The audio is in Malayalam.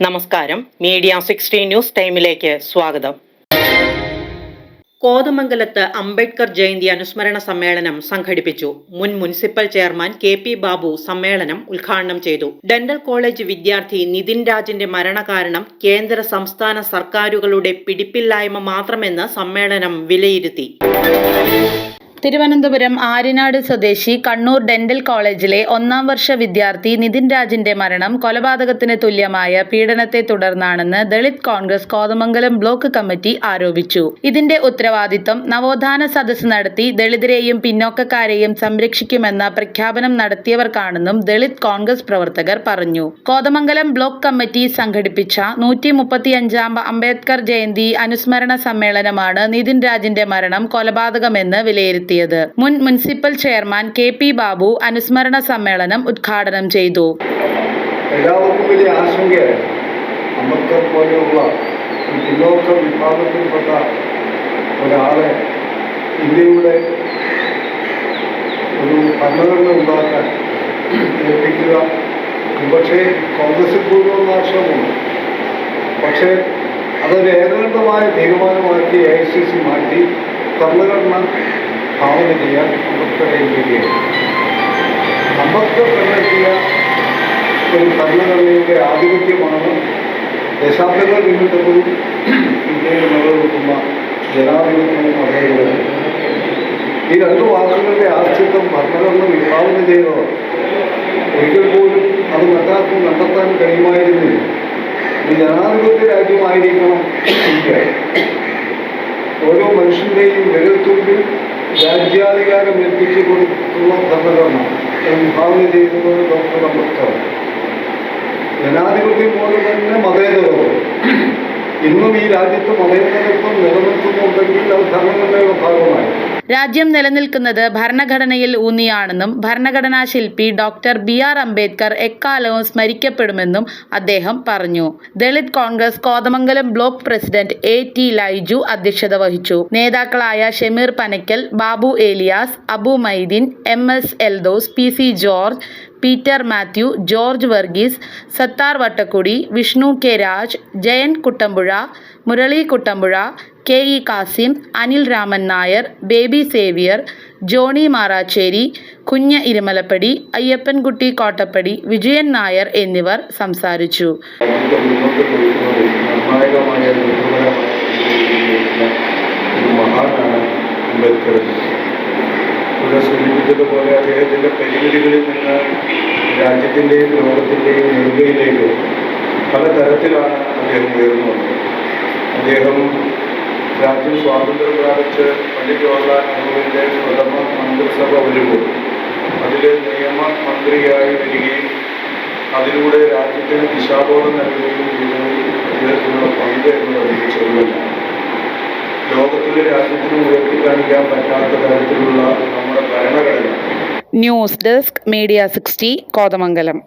നമസ്കാരം. മീഡിയ 60 ന്യൂസ് ടൈമിലേക്ക് സ്വാഗതം. കോതമംഗലത്ത് അംബേദ്കർ ജയന്തി അനുസ്മരണ സമ്മേളനം സംഘടിപ്പിച്ചു. മുൻ മുനിസിപ്പൽ ചെയർമാൻ KP ബാബു സമ്മേളനം ഉദ്ഘാടനം ചെയ്തു. ഡെന്റൽ കോളേജ് വിദ്യാർത്ഥി നിതിൻ രാജിന്റെ മരണകാരണം കേന്ദ്ര സംസ്ഥാന സർക്കാരുകളുടെ പിടിപ്പില്ലായ്മ മാത്രമെന്ന് സമ്മേളനം വിലയിരുത്തി. തിരുവനന്തപുരം ആര്യനാട് സ്വദേശി കണ്ണൂർ ഡെന്റൽ കോളേജിലെ 1ാം വർഷ വിദ്യാർത്ഥി നിതിൻ രാജിന്റെ മരണം കൊലപാതകത്തിന് തുല്യമായ പീഡനത്തെ തുടർന്നാണെന്ന് ദളിത് കോൺഗ്രസ് കോതമംഗലം ബ്ലോക്ക് കമ്മിറ്റി ആരോപിച്ചു. ഇതിന്റെ ഉത്തരവാദിത്തം നവോത്ഥാന സദസ്സ് നടത്തി ദളിതരെയും പിന്നോക്കക്കാരെയും സംരക്ഷിക്കുമെന്ന പ്രഖ്യാപനം നടത്തിയവർക്കാണെന്നും ദളിത് കോൺഗ്രസ് പ്രവർത്തകർ പറഞ്ഞു. കോതമംഗലം ബ്ലോക്ക് കമ്മിറ്റി സംഘടിപ്പിച്ച 135ാം അംബേദ്കർ ജയന്തി അനുസ്മരണ സമ്മേളനമാണ് നിതിൻ രാജിന്റെ മരണം കൊലപാതകമെന്ന് വിലയിരുത്തി. മുൻ മുനിസിപ്പൽ ചെയർമാൻ KP ബാബു അനുസ്മരണ സമ്മേളനം ഉദ്ഘാടനം ചെയ്തു. എല്ലാവർക്കും വലിയ ആശങ്കയായി അംബേദ്കർ പോലെയുള്ള പിന്നോക്ക വിഭാഗത്തിൽപ്പെട്ട ഒരാളെ ഇന്ത്യയുടെ ഒരു ഭരണഘടന ഉണ്ടാക്കാൻ ഏൽപ്പിക്കുക. പക്ഷേ കോൺഗ്രസിൽ പോലുള്ള ആക്ഷേപമുണ്ട്. പക്ഷേ അതൊരു ഏകകണ്ഠമായ തീരുമാനമാക്കി AICC മാറ്റി ഭരണഘടന ഭാവന ചെയ്യാൻ അംബേദ്കറെ ഏൽപ്പിക്കുകയാണ്. അംബേദ്കർ കണ്ടെത്തിയ ഒരു ഭരണഘടനയുടെ ആധിപത്യമാണ് ദശാബ്ദങ്ങൾ പിന്നിട്ടതും ഇന്ത്യയിൽ നിലനിൽക്കുന്ന ജനാധിപത്യവും അതേപോലെ ഈ രണ്ട് വാക്കുകളുടെ ആശ്ചര്യം ഭരണഘടന വിഭാവന ചെയ്തത് ഒരിക്കൽ പോലും അത് മറ്റാർക്കും കണ്ടെത്താൻ കഴിയുമായിരുന്നില്ല. ഈ ജനാധിപത്യ രാജ്യമായിരിക്കണം ഇന്ത്യ. ഓരോ മനുഷ്യൻ്റെയും വിരൽത്തുമ്പിൽ രാജ്യാധികാരം ഏൽപ്പിച്ചു കൊടുത്തുള്ള ഭരണഘടന വിഭാവന ചെയ്യുന്നത് ഡോക്ടർ അംബേദ്കർ. ജനാധിപത്യം പോലെ തന്നെ മതേതരത്വം. ഇന്നും ഈ രാജ്യത്ത് മതേതരത്വം നിലനിൽക്കുന്നുണ്ടെങ്കിൽ അത് ഭരണഘടനയുടെ ഭാഗമായി. രാജ്യം നിലനിൽക്കുന്നത് ഭരണഘടനയിൽ ഊന്നിയാണെന്നും ഭരണഘടനാ ശില്പി ഡോക്ടർ BR അംബേദ്കർ എക്കാലവും സ്മരിക്കപ്പെടുമെന്നും അദ്ദേഹം പറഞ്ഞു. Dalit Congress Kothamangalam block president AT Laiju അധ്യക്ഷത വഹിച്ചു. നേതാക്കളായ Shameer Panakkal, Babu Elias, Abu Maideen, MS Eldhose, PC George, Peter Mathew, George Varghese, Sathar Vattakkudi, Vishnu K Raj, Jayan Kuttampuzha, Murali Kuttampuzha, KE Kasim, Anil Raman Nair, Baby Xavier, Johny Marachery, Kunju Irumalappady, Ayyappankutty Kottappadi, Vijayan Nair എന്നിവർ സംസാരിച്ചു. സൂചിപ്പിച്ചതുപോലെ അദ്ദേഹത്തിൻ്റെ പരിമിതികളിൽ നിന്ന് രാജ്യത്തിൻ്റെയും ലോകത്തിൻ്റെയും നെറുകയിലേക്ക് പല തരത്തിലാണ് അദ്ദേഹം ഉയർന്നു വന്നത്. അദ്ദേഹം രാജ്യം സ്വാതന്ത്ര്യം പ്രാപിച്ച് പണ്ഡിറ്റ് ജവഹർലാൽ നെഹ്റുവിൻ്റെ പ്രഥമ മന്ത്രിസഭ വരുമ്പോൾ അതിൽ നിയമമന്ത്രിയായി വരികയും അതിലൂടെ രാജ്യത്തിന് ദിശാബോധം നൽകുകയും ചെയ്തതിൽ അദ്ദേഹത്തിനുള്ള പങ്ക് എന്ന് പറയുന്നത് ചെറുതല്ല. ലോകത്തിലെ രാജ്യത്തിന് ഉയർത്തിക്കാണിക്കാൻ പറ്റാത്ത തരത്തിലുള്ള നമ്മുടെ ഭരണഘടന. News desk media 60 Kothamangalam.